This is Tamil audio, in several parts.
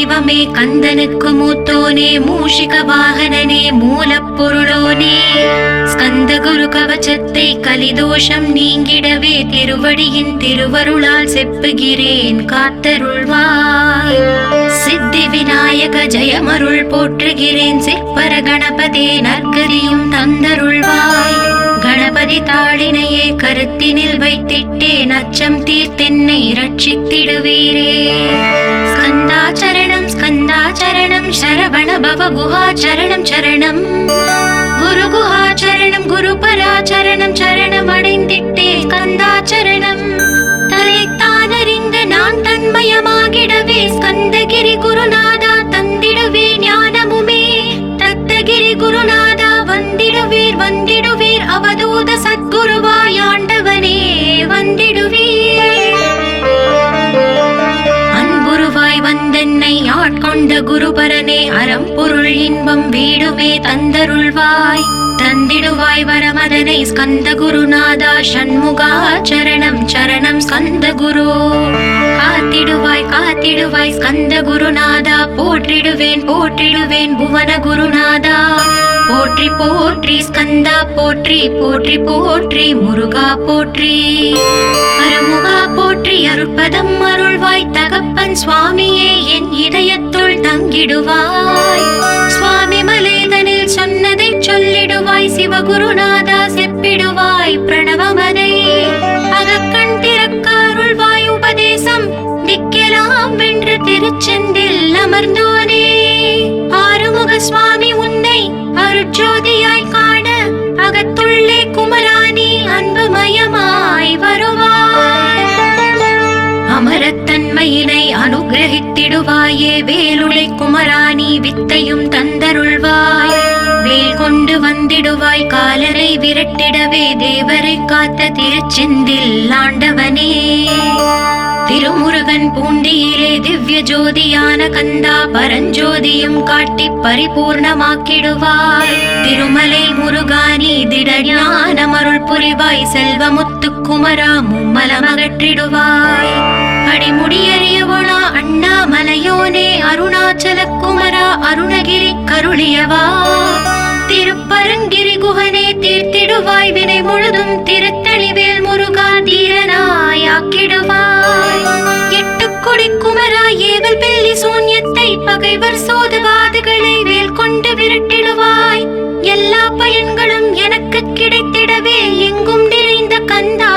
தெய்வமே கந்தனுக்கு மூத்தோனே மூஷிக வாகனனே மூலப்பொருளோனே ஸ்கந்த குரு கவச்சத்தை கலிதோஷம் நீங்கிடவே திருவடியின் திருவருளால் செப்புகிறேன் காத்தருள்வாய். சித்தி விநாயக ஜெயமருள் போற்றுகிறேன் சிற்பர கணபதே நற்கதியும் தந்தருள்வாய். கணபதி தாளினையே கருத்தினில் வைத்திட்டேன் அச்சம் தீர்த்தென்னை ரட்சித்திடுவீரே. ஸ்கந்தாச்சரணம் ஸ்கந்தாச்சரணம் சரவண பவ குஹாச்சரணம் சரணம் குரு குஹாச்சரணம் குரு பராச்சரணம் சரணம் அடைந்திட்டேன் ஸ்கந்தாச்சரணம். தலைத்தானறிந்து நான் தன்மயமாகிடவே ஸ்கந்தகிரி குருநாதா தந்திடுவே ஞானமுமே. தத்தகிரி குருநாதா வந்திடுவீர் வந்திடுவீர் அவதூத சத்குருவாய் ஆண்டவனே வந்திடுவீர். அன்புருவாய் வந்தென்னை ஆட்கொண்ட குருபரனே அறம்பொருள் இன்பம் வீடுமே தந்தருள்வாய். தந்திடுவாய் வரமதனை ஸ்கந்த குருநாதா ஷண்முகா சரணம் சரணம் ஸ்கந்த குரு. காத்திடுவாய் காத்திடுவாய் ஸ்கந்த குருநாதா போற்றிடுவேன் போற்றிடுவேன் புவன குருநாதா. போற்றி போற்றி ஸ்கந்தா போற்றி போற்றி போற்றி முருகா போற்றி. அருமுகா போற்றி அருட்பதம் அருள்வாய் தகப்பன் சுவாமியே என் இதயத்துள் தங்கிடுவாய். சுவாமி மலேதனில் சொன்னதை சொல்லிடுவாய் சிவகுருநாதா செப்பிடுவாய் பிரணவமதை. அகக்கண் திறக்க அருள்வாய் உபதேசம் திக்கெல்லாம் வென்று திருச்செந்தில் அமர்ந்தோனே. ஆறுமுக சுவாமி உன்னை அருட்ஜோதியாய் காண அகத்துள்ளே குமராணி அன்புமயமாய் வருவாய். அமரத்தன்மையினை அனுகிரகித்திடுவாயே வேலுடை குமராணி வித்தையும் தந்தருள்வாய். வேல் கொண்டு வந்திடுவாய் காலரை விரட்டிடவே தேவரை காத்த திருச்செந்தில் ஆண்டவனே. திருமுருகன் பூண்டியிலே திவ்ய ஜோதியான கந்தா பரஞ்சோதியும் காட்டி பரிபூர்ணமாக்கிடுவாய். திருமலை முருகானி திடஞானம் அருள் புரிவாய் செல்வமுத்து குமரா மும்மலமகற்றிடுவாய். அடிமுடியறியவளா அண்ணாமலையோனே அருணாச்சல குமரா அருணகிரி கருளியவா. திருப்பரங்கிரி குகனே தீர்த்திடுவாய் வினை முழுதும் திருத்தணிவேல் முருகா தீரனாய் ஆக்கிடுவாய். எட்டுக்குடி குமரா ஏவல் பில்லி சூன்யத்தை பகைவர் சோதவாதுகளை வேல் கொண்டு விரட்டிடுவாய். எல்லா பயன்களும் எனக்கு கிடைத்திடவே எங்கும் நிறைந்த கந்தா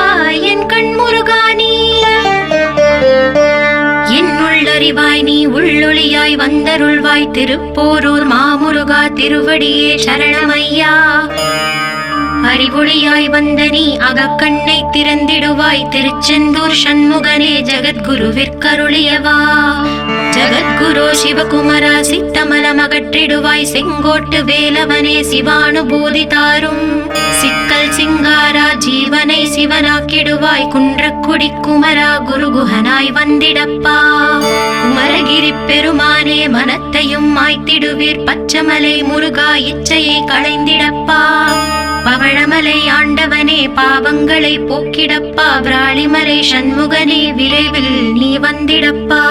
என் கண் முருகானி. என்னுள்ளறிவாய் நீ உள்ளொளியாய் வந்தருள்வாய் திருப்போரூர் மாமுருகா திருவடியே சரணமையா. அறிவொளியாய் வந்த நீ அகக்கண்ணை திறந்திடுவாய் திருச்செந்தூர் ஷண்முகனே ஜகத்குருவிற்கருளியவா. ஜகத்குரு சிவகுமரா சித்தமலம் அகற்றிடுவாய் செங்கோட்டு வேலவனே சிவானுபூதி தாரும். சிக்கல் சிங்காரா ஜீவனை சிவனாக்கிடுவாய் குன்றக்குடி குமரா குருகுஹனாய் வந்திடப்பா. குமரகிரி பெருமானே மனத்தையும் மாய்த்திடுவீர் பச்சமலை முருகா இச்சையை களைந்திடப்பா. பவழமலை ஆண்டவனே பாவங்களை போக்கிடப்பா. விராளிமலை சண்முகனே விரைவில் நீ வந்திடப்பா.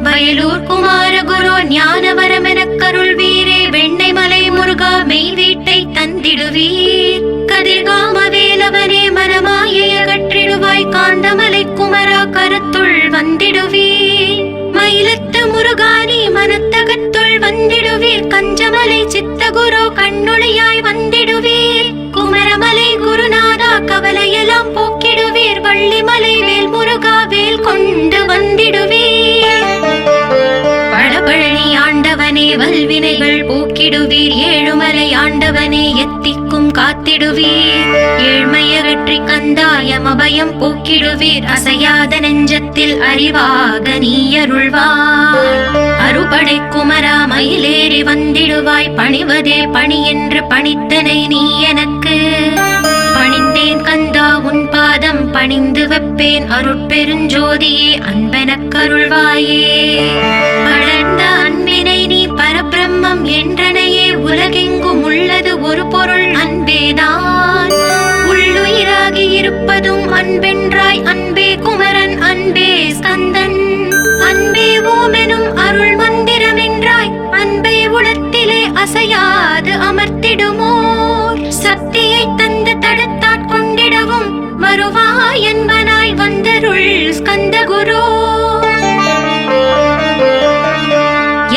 வயலூர் குமார குரு ஞானவரமெனக் கருள்வீரே வெண்ணை மலை முருகா மெய் வீட்டை தந்திடுவீர். கதிர்காம வேலவனே மனமாயை அகற்றிடுவாய் காந்தமலை குமரா கருத்துள் வந்திடுவீர். மயிலத்து முருகானி மனத்தகத்துள் வந்திடுவீர் கஞ்சமலை சித்தகுரு கண்ணுளையாய் வந்திடுவீர். குமரமலை குருநாதா கவலையெல்லாம் போக்கிடுவீர். வள்ளிமலை வேல் முருகா வேல் கொண்டு வந்திடுவீர். பழபழனி ஆண்டவனே வல்வினைகள் போக்கிடுவீர். ஏழுமலை ஆண்டவனே எத்திக்கும் காத்திடுவீர். ஏழ்மையகற்றி கந்தாயமபயம் போக்கிடுவீர். அசையாத நெஞ்சத்தில் அறிவாக நீ அருள்வாய். அறுபடை குமரா மயிலேறி வந்திடுவாய். பணிவதே பணி என்று பணித்தனை நீ எனக்கு. பணிந்தேன் கந்தா உன் பாதம் பணிந்து வைப்பேன் அருட்பெருஞ்சோதியே அன்பெனக்கருள்வாயே. வளர்ந்த அன்பினை நீ பரபிரம்மம் என்றனையே உலகெங்கும் உள்ளது ஒரு பொருள் அன்பேதான். உள்ளுயிராகி இருப்பதும் அன்பென்றாய் அன்பே குமரன் அன்பே ஸ்கந்தன் அன்பே ஓமெனும் அருள்மன் அசையாது அமர்த்திடுமோர் சக்தியை தந்து தடுத்தாட்கொண்டிடவும் வருவாய் என்பனாய் வந்தருள் ஸ்கந்த குரு.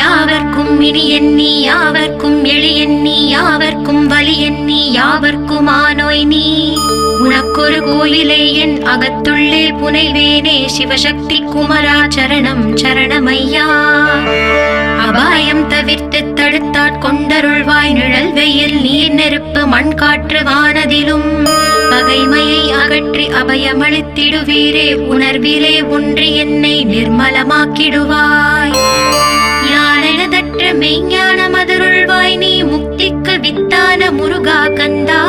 யாவர்க்கும் இனி எண்ணி யாவர்க்கும் எளி எண்ணி யாவர்க்கும் வலி எண்ணி யாவர்க்கும் ஆனோய் நீ உனக்கொரு கோயிலே என் அகத்துள்ளே புனைவேனே சிவசக்தி குமரா சரணம் சரணமையா. அபாயம் தவிர்த்து தடுத்தாட்கொண்டருள்வாய் நிழல் வெயில் நீர் நெருப்பு மண் காற்று வானதிலும் பகைமையை அகற்றி அபயமளித்திடுவீரே உணர்விலே ஒன்றி என்னை நிர்மலமாக்கிடுவாய். ஞானதற்ற மெய்ஞான மதுருள்வாய் நீ முக்திக்கு வித்தான முருகா கந்தா.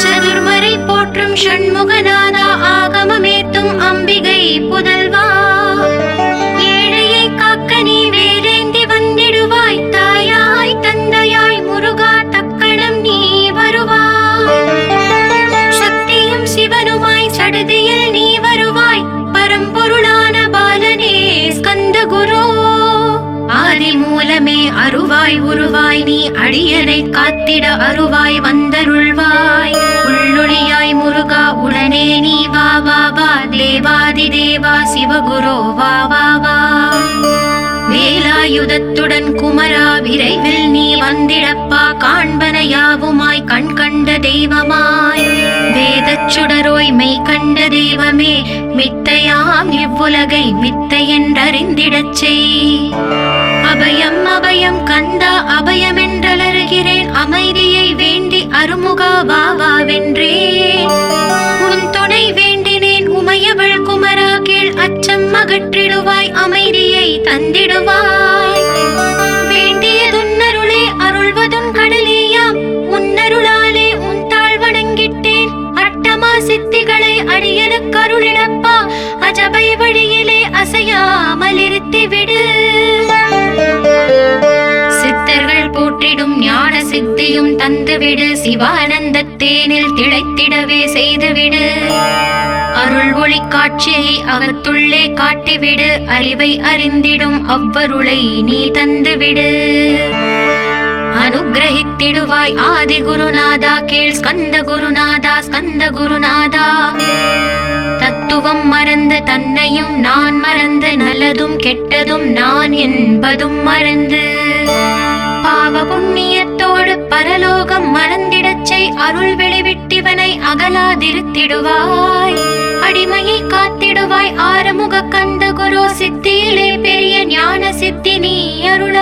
சதுர்மறை போற்றும் ஷண்முகநாதா ஆகமமேத்தும் அம்பிகை புதல்வா. ஏழையை காக்க நீ வேலேந்தி வந்திடுவாய் தாயாய் தந்தையாய் முருகா தக்கணம் நீ வருவாய். சக்தியும் சிவனுமாய் சடுதியில் நீ வருவாய் பரம்பொருளான பாலனே ஸ்கந்த குரு. ஆதி மூலமே அருவாய் உருவாய் நீ அடியனை காத்திட அருவாய் வந்தருள்வாய். உள்ளொளியாய் முருகா உடனே நீ வா வா வா தேவாதி தேவா சிவகுரு வா வா வா. வேலாயுதத்துடன் குமரா விரைவில் நீ வந்திடப்பா காண்பன யாவுமாய் கண் கண்ட தெய்வமாய் வேதச் சுடரோய் மெய் கண்ட தெய்வமே மித்தையாம் இவ்வுலகை மித்தை என்றறிந்திடச் செய். அபயம் அபயம் கந்தா அபயம் என்றலறுகிறேன் அமைதியை வேண்டி அருமுகா வா வா வென்றேன். உன் துணை வேண்டினேன் உமையவள் குமரா கீழ் அச்சம் அகற்றிடுவாய் அமைதியை தந்திடுவாய். வேண்டியதுன்னருளே அருள்வதும் கடலேயாம் உன்னருளாலே உன் தாழ் வணங்கிட்டேன். அட்டமா சித்திகளை அடியனுக்கு அருளிடப்பா அஜபை வழியிலே அசையாமல் இருத்திவிடு. சித்தர்கள் போற்றிடும் ஞான சித்தியும் தந்துவிடு சிவானந்த தேனில் திளைத்திடவே செய்துவிடு. அருள் ஒளி காட்சியை அகத்துள்ளே காட்டிவிடு அறிவை அறிந்திடும் அவ்வருளை நீ தந்துவிடு. அனுகிரகித்திடுவாய் ஆதி குருநாதா கீழ் ஸ்கந்த குருநாதா ஸ்கந்த குருநாதா. தத்துவம் மறந்து தன்னையும் நான் மறந்து நல்லதும் கெட்டதும் நான் என்பதும் மறந்து பாவ புண்ணியத்தோடு பரலோகம் மறந்திடச் செய் அருள் வெளிவிட்டிவனை அகலாதிருத்திடுவாய். அடிமையை காத்திடுவாய் ஆறுமுக கந்த குரு சித்தியிலே பெரிய ஞான சித்தி நீ அருள.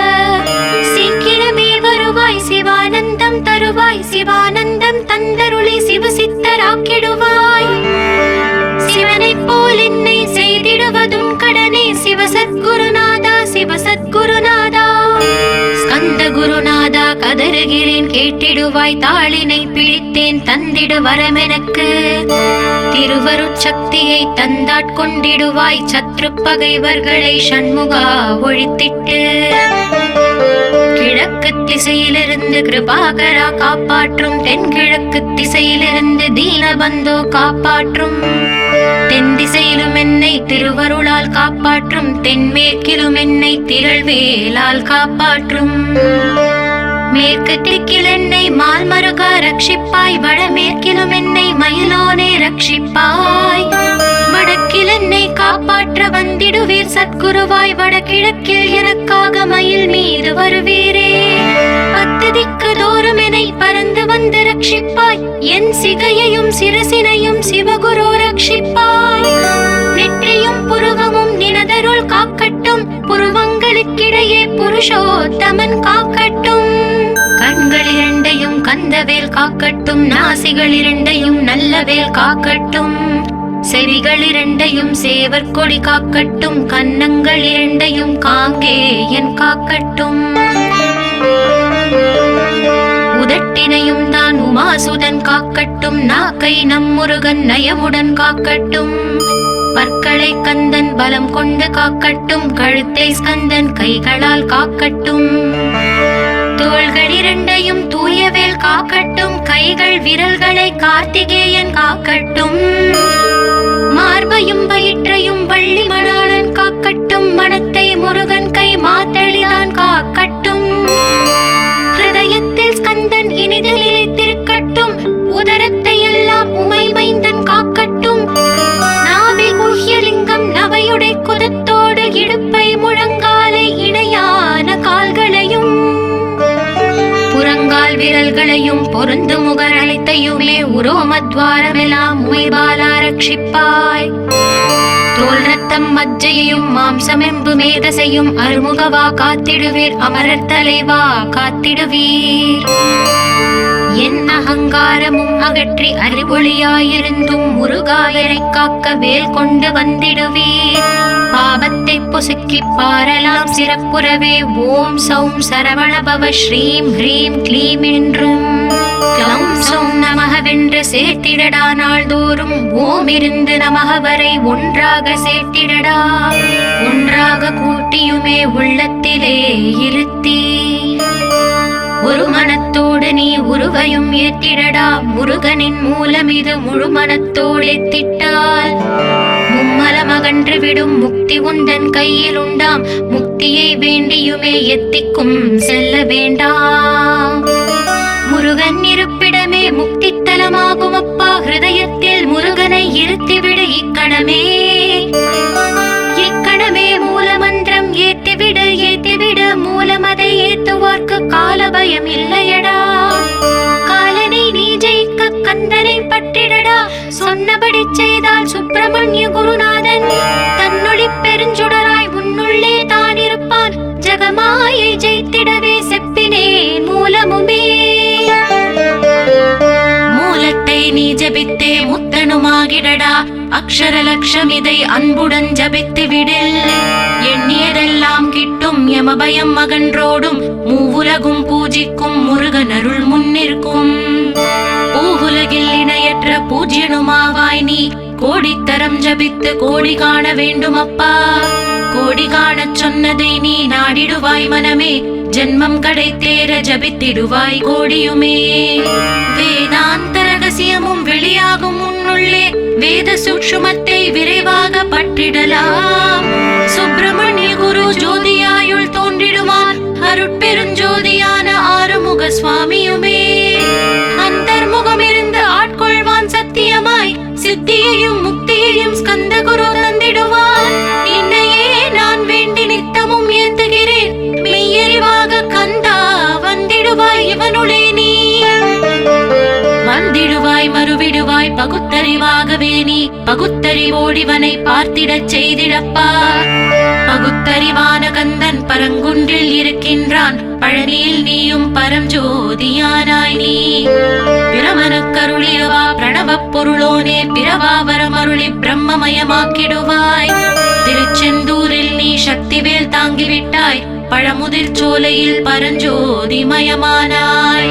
சீக்கிரமே வருவாய் சிவானந்தம் தருவாய் சிவானந்தம் தந்தருளி சிவசித்தராக்கிடுவாய். சிவனை போல் என்னை செய்திடுவதும் கடனே சிவசத்குருநாதா சிவசத்குருநாதா. ஸ்கந்த குருநாதா கதறுகிறேன் கேட்டிடுவாய் தாளினை பிடித்தேன் தந்திடு வரமெனக்கு. திருவருட்சக்தியை தந்தாட்கொண்டிடுவாய் சத்ரு பகைவர்களை ஷண்முகா ஒழித்திட்டு. கிழக்கு திசையிலிருந்து கிருபாகரா காப்பாற்றும் தென்கிழக்கு திசையிலிருந்து தீனபந்தோ காப்பாற்றும். தென் திசையிலும் என்னை திருவருளால் காப்பாற்றும் தென்மேற்கிலும் என்னை திரள்வேலால் காப்பாற்றும். மேற்கு திக்கில் என்னை மால்மருகா ரட்சிப்பாய் வடமேற்கிலும் என்னை மயிலோனே ரட்சிப்பாய். வடக்கில் என்னை காப்பாற்ற வந்திடுவீர் சத்குருவாய் வடகிழக்கில் எனக்காக மயில் மீது வருவீரே. பத்து திக்கு தோறும் என்னை பறந்து வந்து ரட்சிப்பாய் என் சிகையையும் சிரசினையும் சிவகுரு ரட்சிப்பாய். நெற்றியும் புருவமும் நினதருள் காக்கட்டும் புருவங்களுக்கிடையே புருஷோத்தமன் காக்கட்டும். கண்கள் இரண்டையும் கந்தவேல் காக்கட்டும் நாசிகள் இரண்டையும் நல்லவேல் காக்கட்டும். செவிகள் இரண்டையும் சேவர் கொடி காக்கட்டும் கன்னங்கள் இரண்டையும் காங்கேயன் காக்கட்டும். உதட்டினையும் தான் உமாசுதன் காக்கட்டும் நாக்கை நம் முருகன் நயமுடன் காக்கட்டும். பற்களை கந்தன் பலம் கொண்டு காக்கட்டும் கழுத்தை ஸ்கந்தன் கைகளால் காக்கட்டும். தோள்கள் இரண்டையும் தூயவேல் காக்கட்டும் கைகள் விரல்களை கார்த்திகேயன் காக்கட்டும். மார்பையும் வயிற்றையும் வள்ளி மணாளன் காக்கட்டும் மனத்தை முருகன் கை மாத்தளிதான் காக்கட்டும். உயிர்களையும் பொருந்து முகர் அனைத்தையுமே உரோமத்வாரமெல்லாம் உமைபாலா ரட்சிப்பாய். தோல் ரத்தம் மஜ்ஜையையும் மாம்சமெம்பு மேதசையும் அருமுகவா காத்திடுவீர், அமரர் தலைவா காத்திடுவீர். என் அகங்காரமும் அகற்றி அறிவொளியாயிருந்தும் முருகாயனை காக்க வேல் கொண்டு வந்திடுவீர். பாபத்தை பொசுக்கி பாரலாம் சிறப்புறவே ஓம் சௌம் சரவணபவ ஸ்ரீம் ஹ்ரீம் க்ளீம் என்றும் க்ளௌம் சௌம் நமகவென்று சேர்த்திடடா. நாள்தோறும் ஓம் இருந்து நமக வரை ஒன்றாக சேர்த்திடடா. ஒன்றாக கூட்டியுமே உள்ளத்திலே இருத்தி ஒரு மனத்தோடு நீ உருவையும் ஏத்திடடா. முருகனின் மூலம் இது முழு மனத்தோடு ஏத்திட்டால் மும்மலமகன்று விடும் முக்தி உந்தன் கையில் உண்டாம். முக்தியை வேண்டியுமே எத்திக்கும் செல்ல வேண்டாம். முருகன் இருப்பிடமே முக்தி தலமாகும் அப்பா. ஹிருதயத்தில் முருகனை இருத்திவிடு இக்கணமே. இக்கணமே மூலமந்திரம் ஏத்திவிடு ஏத்திவிடு. மூலமதை ஏத்துவார்க்கு காலபயம் இல்லையடா. காலனை நீ ஜெயிக்க கந்தனை பற்றிடடா. சொன்னபடி செய்தால் சுப்பிரமணிய குருநாதன் தன்னொளி பெருஞ்சுடராய் உன்னுள்ளே தான் இருப்பான். ஜகமாயை ஜெயித்திடவே செப்பினேன் மூலமுமே. மூலத்தை நீ ஜபித்தே முத்தனுமாகிடடா. அக்ஷர லட்சம் இதை அன்புடன் ஜபித்து விடில். எண்ணியதெல்லாம் கிட்டும் யமபயம் அகன்றோடும். மூவுலகும் பூஜிக்கும் முருகன் அருள் முன்னிற்கும். பூவுலகில் இணையற்ற பூஜ்யனுமாவாய் நீ. கோடித்தரம் ஜபித்து கோடி காண வேண்டும் அப்பா. கோடி காணச் சொன்னதை நீ நாடிடுவாய் மனமே. ஜென்மம் கடை தேர ஜபித்திடுவாய் கோடியுமே. வேதாந்த ரகசியமும் வெளியாகும் உன்னுள்ளே. வேத சூக்ஷ்மத்தை விரைவாக பற்றிடலாம். சுப்பிரமணிய குரு ஜோதியாயுள் தோன்றிடுவான். அருட்பெருஞ்சோதியான ஆறுமுக சுவாமியுமே. அந்தர்முகம் இருந்து ஆட்கொள்வான் சத்தியமாய். சித்தியையும் முக்தியையும் ஸ்கந்த குரு தந்திடுவான். இன்னையே நான் வேண்டி நித்தமும் ஏந்துகிறேன். மெய்யறிவாக கந்தா வந்திடுவாய் இவனுளே நீ. வந்திடுவாய் மறுவிடுவாய் பகுத்தறிவாகவே நீ. பகுத்தறிவோடிவனை பார்த்திடச் செய்திடப்பா. பகுத்தறிவான கந்தன் பரங்குன்றில் இருக்கின்றான். பழனியில் நீயும் பரஞ்சோதியானாய் நீ. பிரமனுக்கருளியவா பிரணவ பொருளோனே. பிறவாவரம் அருளி பிரம்மமயமாக்கிடுவாய். திருச்செந்தூரில் நீ சக்திவேல் தாங்கிவிட்டாய். பழமுதிர் சோலையில் பரஞ்சோதிமயமானாய்.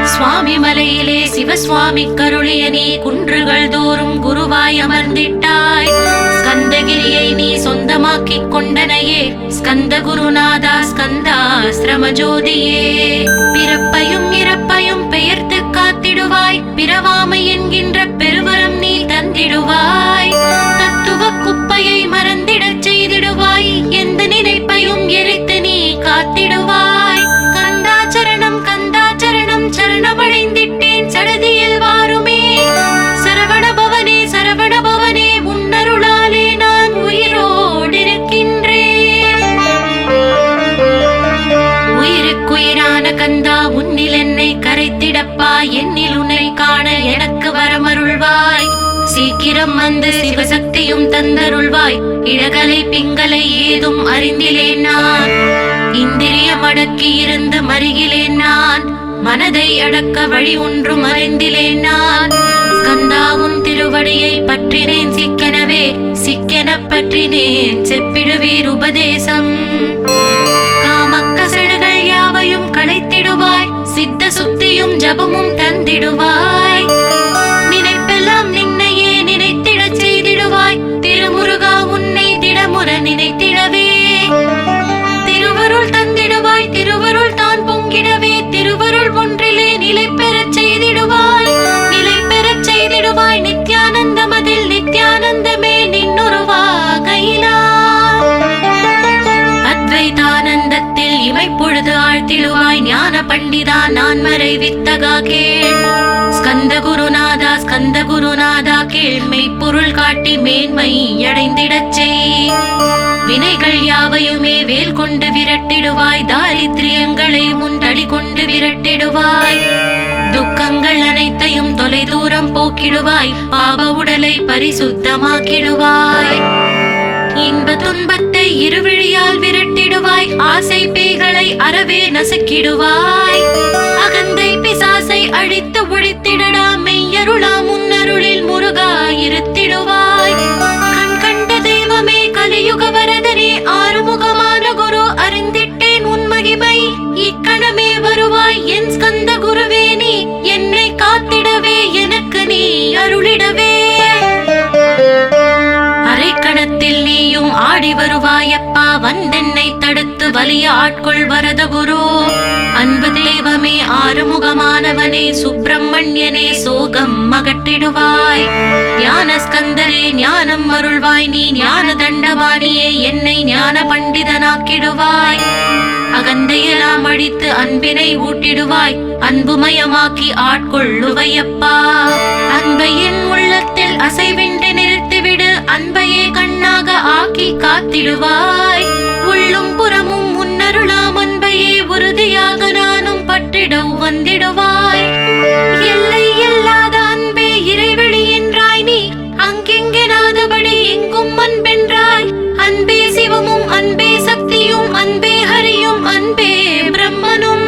சுவாமி மலையிலே சிவசுவாமி கருளிய நீ. குன்றுகள் தோறும் குருவாய் அமர்ந்திட்டாய். ஸ்கந்தகிரியை நீ சொந்தமாக்கிக் கொண்டனையே. ஸ்கந்த குருநாதா ஸ்கந்தாஸ்ரம ஜோதியே. பிறப்பையும் இறப்பையும் பெயர்த்து காத்திடுவாய். பிறவாமை என்கின்ற பெருவரம் நீ தந்திடுவாய். தத்துவ குப்பையை மறந்திடச் செய்திடுவாய். எந்த நினைப்பையும் எரித்து நீ காத்திடுவாய். கந்தாச்சரணம் கந்தாச்சரணம் சரணமடைந்திட்டேன் சடதியில் வாருமே. சரவண பவனே சரவண பவனே. முன்னருளாலே நான் உயிரோடிருக்கின்றேன். உயிருக்குயிரான கந்தா உன்னில் என்னை கரைத்திடப்பா. என்னில் உன்னை காண எனக்கு வரமருள்வாய். சீக்கிரம் வந்து சிவசக்தியும் தந்தருள்வாய். இழகலை பிங்களை ஏதும் அறிந்திலேன் நான். இந்திரியம் அடக்கி இருந்து மருகிலேன் நான். மனதை அடக்க வழி ஒன்றும் அறிந்திலேன் நான். ஸ்கந்தாவும் திருவடியை பற்றினேன் சிக்கெனவே. சிக்கென பற்றினேன் செப்பிடுவீர் உபதேசம். காமக்கசடுகள் யாவையும் களைத்திடுவாய். சித்த சுத்தியும் ஜபமும் தந்திடுவாய். நினைப்பெல்லாம் நின்னையே நினைத்திடச் செய்திடுவாய். திருமுருகா உன்னை திடமுற நினைத்திடவே. திருவருள் தந்திடுவாய். திருவருள் தான் பொங்கிடவே. திருவருள் ஒன்றிலே நிலை பெறச் செய்திடுவாய். நிலை பெறச் செய்திடுவாய். நித்யானந்தமதில் நித்யானந்தமே நின்னுருவாகையினார். அத்வைதானந்தத்தில் இமைப்பொழுது ஆழ்த்திடுவாய். ஞான பண்டிதா நான் மறை வித்தகா கேள். ஸ்கந்த குருநாதா ஸ்கந்த குருநாதா கேள்மை பொருள் காட்டி மேன்மை அடைந்திடச் செய். வினைகள் யாவையுமே வேல் கொண்டு விரட்டிடுவாய். தாரித்ரியங்களை முந்தடி கொண்டு விரட்டிடுவாய். துக்கங்கள் அனைத்தையும் தொலை தூரம் போக்கிடுவாய். பாவ உடலை பரிசுத்தமாக்கிடுவாய். இன்ப துன்பத்தை இருவிழியால் விரட்டிடுவாய். ஆசை பேய்களை அறவே நசுக்கிடுவாய். அகந்தை பிசாசை அழித்து ஒழித்திடடா. மெய்யருளா முன்னருளில் முருகா இருத்திடுவாய். கண் கண்ட தெய்வமே கலியுக வரதனே ஆறுமுகமான குரு அறிந்திட்டேன் உன் மகிமை. இக்கணமே வருவாய் என் ஸ்கந்த குருவே. நீ என்னை காத்திடவே எனக்கு நீ அருளிடவே. அரைக்கணத்தில் நீயும் ஆடி வருவாயப்பா. வந்தென்னை தடுத்து வலிய ஆட்கொள் வரத குரு. அன்பு தெய்வமே ஆறுமுகமானவனே சுப்பிரமணியனே சோகம் அகற்றிடுவாய். ஞான ஸ்கந்தரே ஞானம் அருள்வாய். நீ ஞான தண்டவாணியே என்னை ஞான பண்டிதனாக்கிடுவாய். அகந்தையெல்லாம் அழித்து அன்பினை ஊட்டிடுவாய். அன்புமயமாக்கி ஆட்கொள்ளுவையப்பா. அன்பையின் உள்ளத்தில் அசைவின்றி நிறுத்திவிடு. அன்பையே கண்ணாக ஆக்கி காத்திடுவாய். உள்ளும் புறமும் முன்னருளாம் அன்பையே உறுதியாக நானும் பற்றிட வந்திடுவாய். எல்லை இல்லாத அன்பே இறைவெளி என்றாய். நீ அங்கெங்கே நாதபடி எங்கும் அன்பென்றாய். அன்பே சிவமும் அன்பே சக்தியும் அன்பே ஹரியும் அன்பே பிரம்மனும்.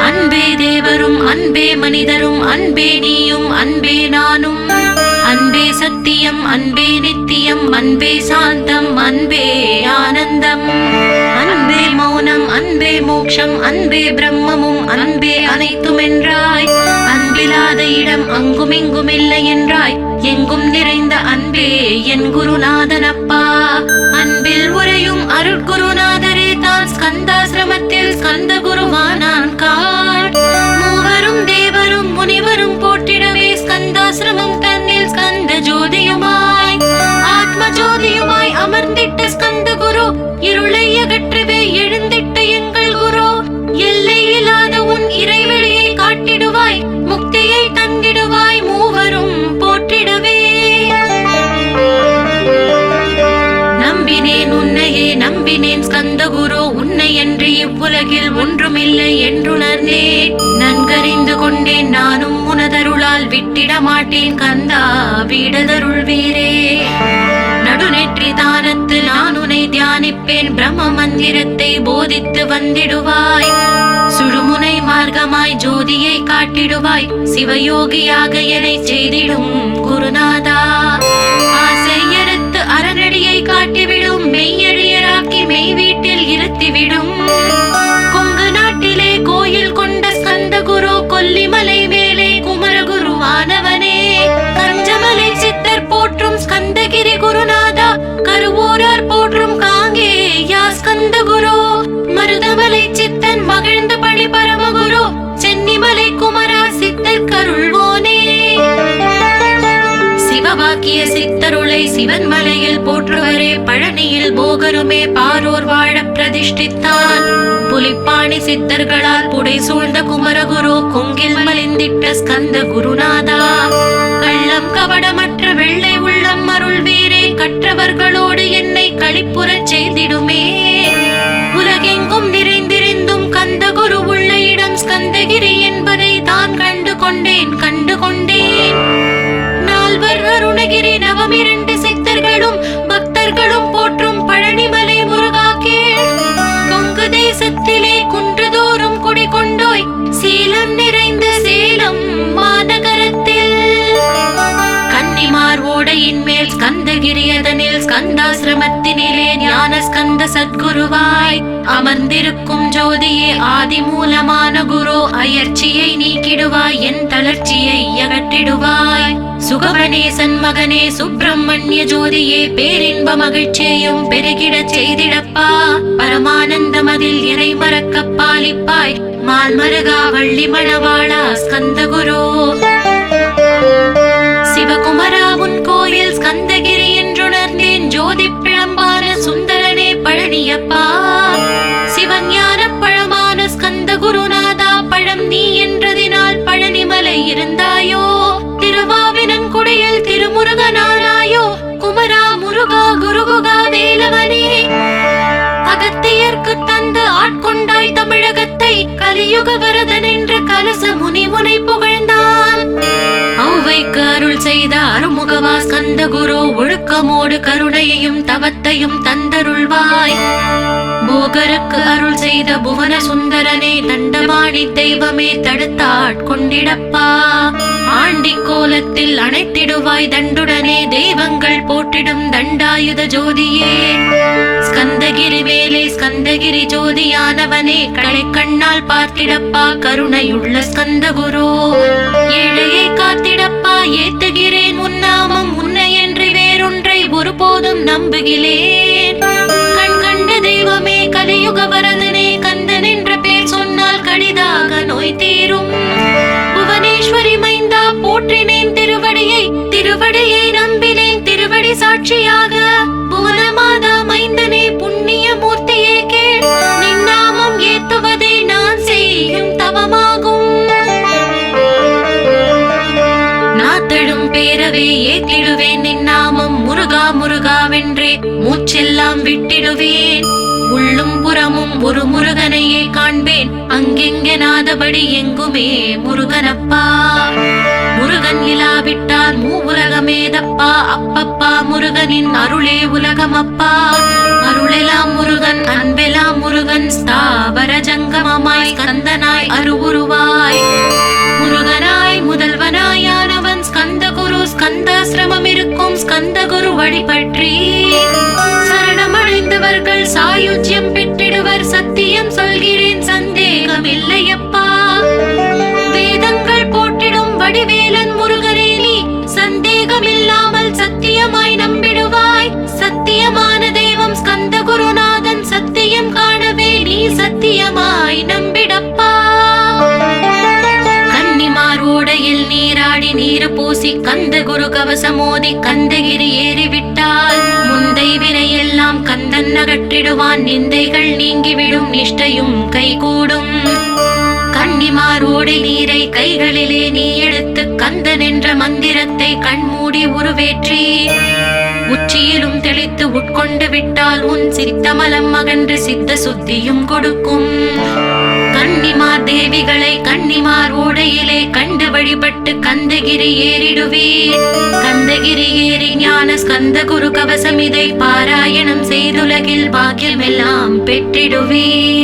அன்பே தேவரும் அன்பே மனிதரும் அன்பே நீயும் அன்பே நானும். அன்பே சத்தியம் அன்பே நித்தியம் அன்பே சாந்தம் அன்பே ஆனந்தம். அன்பே மௌனம் அன்பே மோட்சம் அன்பே பிரம்மமும் அன்பே அனைத்தும் என்றாய். அன்பிலாத இடம் அங்கும் இங்கும் இல்லை என்றாய். எங்கும் நிறைந்த அன்பே என் குருநாதனப்பா. அன்பில் உரையும் அருட்குருநாதரே தான் ஸ்கந்தாசிரமத்தில் ஸ்கந்த குருவானான் காட். மூவரும் தேவரும் முனிவரும் போற்றிடவே ஸ்கந்தாசிரமம் தன்னில் ஸ்கந்த ஜோதியுமாய் ஆத்ம ஜோதியுமாய் அமர்ந்திட்ட ஸ்கந்த குரு. இருளை அகற்றவே எழுந்திட்ட எங்கள் குரு. எல்லை இல்லாத உன் இறைவெளியை காட்டிடுவாய். முக்தியை தந்திடுவாய் மூவரும் போற்றிடவே. நம்பினேன் உன்னையே நம்பினேன் ஸ்கந்த குரு. உன்னை என்று இவ்வுலகில் ஒன்றுமில்லை என்றுணர்ந்தேன். நன்கறிந்து கொண்டேன் நானும் உனதருளால் விட்டிட மாட்டேன் கந்தா வீடதருள் வீரே. நடுநெற்றி தானத்து நான் உன்னை தியானிப்பேன். பிரம்ம மந்திரத்தை போதித்து வந்திடுவாய். சுடுமுனை மார்க்கமாய் ஜோதியை காட்டிடுவாய். சிவயோகியாக என்னை செய்திடும் குருநாதா. ஆசையறுத்து அறநடியை காட்டிவிடும். மெய்யழியராக்கி மெய் வீட்டில் இருத்திவிடும். கொங்கு நாட்டிலே கோயில் கொண்ட ஸ்கந்த குரு. கொல்லிமலை மேலே குமரகுருவானவனே. கஞ்சமலை சித்தர் போற்றும் ஸ்கந்தகிரி குருநாதா. கருவூரார் போற்றும் காங்கேயா ஸ்கந்த குரு. மருதமலை சித்தன் மகிழ்ந்து பழி பரமகுரு. சென்னிமலை குமரா சித்தர் கருள்வோனே. சிவவாக்கிய சித்தருளை சிவன் மலையில் போற்றுவரே. பழனியில் போகருமே பாரோர் வாழ பிரதிஷ்டித்தான். புலிப்பாணி சித்தர்களால் புடை சூழ்ந்த குமரகுரு. கொங்கில் மலிந்திட்ட ஸ்கந்த குருநாதா. கள்ளம் கவடமற்ற வெள்ளை உள்ளம் அருள் வீரே. கற்றவர்களோடு என்னை களிப்புறச் செய்திடுமே. உலகெங்கும் நிறைந்திருந்தும் கந்த குரு உள்ள இடம் ஸ்கந்தகிரி என்பதை தான் கண்டு கொண்டேன் கண்டு கொண்டேன். நால்வர் அருணகிரி நவமிரண்டு சித்தர்களும் பக்தர்களும் போற்றும் பழனிமலை முருகா கேள். கொங்கு தேசத்திலே குன்றுதோறும் குடிகொண்டோய். சீலம் நிறைந்த சேலம் மாநகரத்தில் கன்னிமார் ஓடையின் மேல் ஸ்கந்தகிரி அதனில் ஸ்கந்தாசிரமத்தினிலே ஞான ஸ்கந்த சத்குருவாய் அமர்ந்திருக்கும் ஜோதியே ஆதி மூலமான குரு. அயற்சியை நீக்கிடுவாய். என் தளர்ச்சியை அகற்றிடுவாய். சுகவனேசன் மகனே சுப்பிரமணிய ஜோதியே. பேரின்ப மகிழ்ச்சியையும் பெருகிடச் செய்திடப்பா. பரமானந்தம் அதில் இறை மறக்க பாலிப்பாய். மால்மருகா வள்ளி மணவாளா ஸ்கந்த குரு. சிவகுமரா உன் கோயில் ஸ்கந்தகிரி என்றுணர்ந்தேன். ஜோதி பிழம்பான சுந்தரனே பழனியப்பா. சிவஞான பழமான ஸ்கந்த குருநாதா. பழம் நீ என்றதினால் பழனிமலை இருந்தா. செய்த அருமுகவா ஸ்கந்த குரு, ஒழுக்கமோடு கருணையையும் தவத்தையும் தந்தருள்வாய். போகருக்கு அருள் செய்த புவன சுந்தரனே, தண்டபாணி தெய்வமே தடுத்தாட்கொண்டிடப்பா. ஆண்டி கோலத்தில் அணைத்திடுவாய் தண்டுடனே, தெய்வங்கள் போற்றிடும் தண்டாயுத ஜோதியே. ஸ்கந்தகிரி வேலே ஸ்கந்தகிரி ஜோதியானவனே, கடை கண்ணால் பார்த்திடப்பா கருணையுள்ள ஸ்கந்த குரு. ஏழையை காத்திடப்பா ஏத்துகிறேன் உன்னாமம், உன்னை என்று வேறொன்றை ஒருபோதும் நம்புகிறேன். கண் கண்ட தெய்வமே கலியுக வரதனே, கந்தன் என்ற பேர் சொன்னால் கடிதாக நோய் தீரும். புவனேஸ்வரி மைந்தா போற்றினேன் திருவடியை, திருவடியை நம்பினேன் திருவடி சாட்சியாக. புவனமாதா மைந்தனே புண்ணிய மூர்த்தியே கேள், நின்னாமம் ஏத்துவதே நான் செய்யும் தவமாகும். நாத்தழும் பேரவே ஏத்திடுவேன் நின்னாமம், முருகா முருகாவென்றே மூச்செல்லாம் விட்டிடுவேன். உள்ளும் புறமும் ஒரு முருகனையே காண்பேன், அங்கெங்கெனாதபடி எங்குமே முருகனப்பா. முருகன் இலாவிட்டால் மூவுலகமேதப்பா, அப்பப்பா முருகனின் அருளே உலகமப்பா. அருளெல்லாம் முருகன் அன்பெல்லாம் முருகன், ஸ்தாவர ஜங்கமமாய் ஸ்கந்தனாய் அருவுருவாய். முருகனாய் முதல்வனாயானவன் ஸ்கந்த குரு, ஸ்கந்தாசிரமம் இருக்கும் ஸ்கந்த குரு வழிபற்றி சரணமடைந்தவர்கள் சாயுஜ்யம் பெற்றிடுவர். சத்தியம் சொல்கிறேன் சந்தேகம் இல்லையப்பா. வேதங்கள் போற்றிடும் வடிவேலன் முருகனே, நீ சந்தேகம் இல்லாமல் சத்தியமாய் நம்பிடுவாய். சத்தியமான தெய்வம் ஸ்கந்த குருநாதன், சத்தியம் காணவே நீ சத்தியமாய் நம்பிடப்பா. ஓடையில் நீராடி நீரு பூசி கந்த குரு கவசமோதி கந்தகிரி ஏறிவிட்டால் முந்தை வினையெல்லாம் கந்தன் அகற்றிடுவான். நிந்தைகள் நீங்கிவிடும், நிஷ்டையும் கைகூடும். கன்னிமார் ஓடை நீரை கைகளிலே நீ எடுத்து கந்தன் என்ற மந்திரத்தை கண்மூடி உருவேற்றி உச்சியிலும் தெளித்து உட்கொண்டு விட்டால் உன் சித்தமலம் அகன்று சித்த சுத்தியும் கொடுக்கும். கன்னிமார் தேவிகளை கன்னிமார் ஓடையிலே கண்டு வழிபட்டு கந்தகிரி ஏறிடுவீர். கந்தகிரி ஏறி ஞான ஸ்கந்த குரு கவசம் இதை பாராயணம் செய்துலகில் பாக்கியமெல்லாம் பெற்றிடுவீர்.